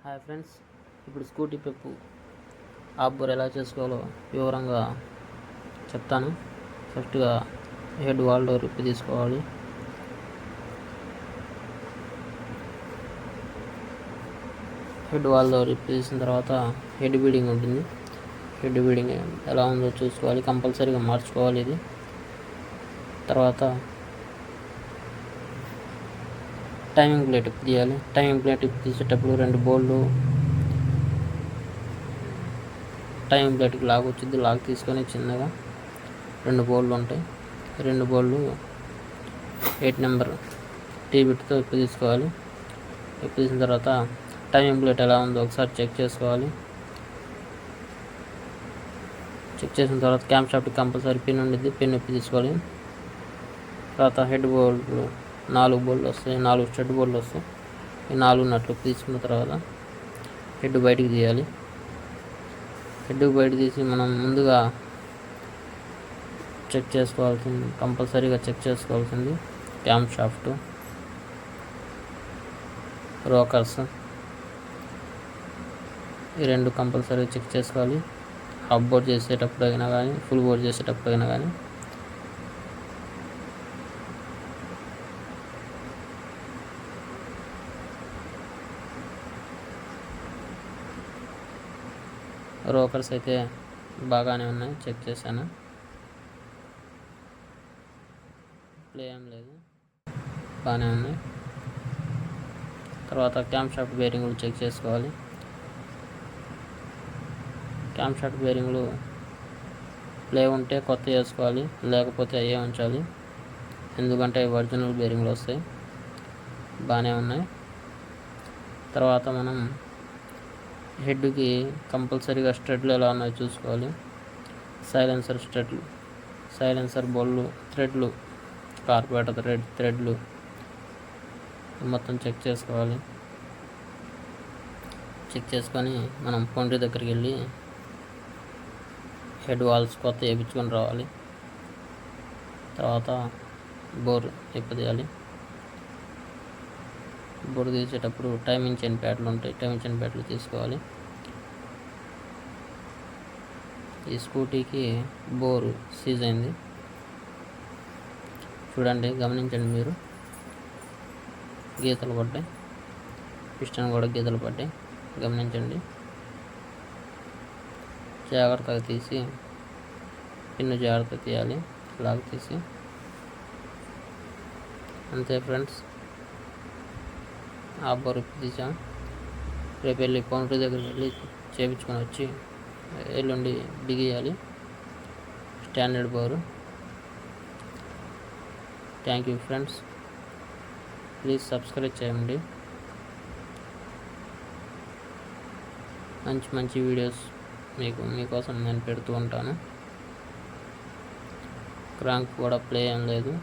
Hi friends, ఇప్పుడు scooty పెప్పు of bore ఎలా చేసుకోవాలో వివరంగా చెప్తాను. ఫస్ట్గా హెడ్ వాల్ డోర్ ఇప్పి తీసుకోవాలి. హెడ్ వాల్ డోర్ ఇప్పి తీసిన తర్వాత హెడ్ బీడింగ్ ఉంటుంది. హెడ్ బీడింగ్ ఎలా ఉందో చూసుకోవాలి, కంపల్సరీగా మార్చుకోవాలి. ఇది తర్వాత టైమింగ్ ప్లేట్ ఇప్పి తీయాలి. టైమింగ్ ప్లేట్ ఇప్పి తీసేటప్పుడు 2 బోల్డ్లు టైమింగ్ ప్లేట్కి లాగ్ వచ్చింది. లాగ్ తీసుకొని చిన్నగా 2 బోల్డ్లు ఉంటాయి. 2 బోల్డ్లు 8 నెంబర్ టీ బిట్తో ఇప్పి తీసుకోవాలి. ఇప్పి తీసిన తర్వాత టైమింగ్ ప్లేట్ ఎలా ఉందో ఒకసారి చెక్ చేసుకోవాలి. చెక్ చేసిన తర్వాత క్యాంప్ షాఫ్ట్ కంపల్సరీ పిన్ ఉండిద్ది, పిన్ ఇప్పి తీసుకోవాలి. తర్వాత హెడ్ బోల్డ్లు 4 బోల్డ్లు వస్తాయి, 4 స్టడ్ బోల్డ్లు వస్తాయి. ఈ 4 నట్లు తీసుకున్న తర్వాత హెడ్ బయటికి తీయాలి. హెడ్ బయట తీసి మనం ముందుగా కంపల్సరీగా చెక్ చేసుకోవాల్సింది క్యాంప్ షాఫ్ట్, రోకర్స్. ఈ 2 కంపల్సరీగా చెక్ చేసుకోవాలి. హాఫ్ బోర్డ్ చేసేటప్పుడు అయినా కానీ, ఫుల్ బోర్డ్ చేసేటప్పుడు అయినా కానీ. రోకర్స్ అయితే బాగానే ఉన్నాయి, చెక్ చేశాను, ప్లే ఏం లేదు, బాగానే ఉన్నాయి. తర్వాత క్యాంప్ షాఫ్ట్ బేరింగ్లు చెక్ చేసుకోవాలి. క్యాంప్ షాఫ్ట్ బేరింగ్లు ప్లే ఉంటే కొత్త వేసుకోవాలి, లేకపోతే అయ్యే ఉంచాలి. ఎందుకంటే ఒరిజినల్ బేరింగ్లు వస్తాయి, బాగానే ఉన్నాయి. తర్వాత మనం హెడ్కి కంపల్సరీగా స్ట్రెడ్లు ఎలా ఉన్నాయో చూసుకోవాలి. సైలెన్సర్ స్ట్రెడ్లు, సైలెన్సర్ బొల్లు, థ్రెడ్లు, కార్పొరేటర్ థ్రెడ్లు మొత్తం చెక్ చేసుకోవాలి. చెక్ చేసుకొని మనం పౌండ్రీ దగ్గరికి వెళ్ళి హెడ్ వాల్స్ కొత్త వేయించుకొని రావాలి. తర్వాత బోర్ ఇప్పదీయాలి. బోర్ తీసేటప్పుడు టైమింగ్ చైన్ ప్యాడ్లు ఉంటాయి, టైమింగ్ చైన్ ప్యాడ్లు తీసుకోవాలి. ఈ స్కూటీకి బోరు సీజ్ అయింది, చూడండి, గమనించండి. మీరు గీతలు పడ్డాయి, పిస్టన్ కూడా గీతలు పడ్డాయి, గమనించండి. జాగ్రత్తగా తీసి పిన్ను జాగ్రత్తగా తీయాలి, లాగ్ తీసి. అంతే ఫ్రెండ్స్, ఆ బోర్ తీసాం. రేపు వెళ్ళి పౌండ్రీ దగ్గరికి వెళ్ళి చేయించుకొని వచ్చి ఎల్లుండి బిగియాలి standard bore. Thank you friends, please subscribe చేయండి. మంచి వీడియోస్ మీకోసం నేను పెడుతూ ఉంటాను. క్రాంక్ కూడా ప్లే ఏం లేదు.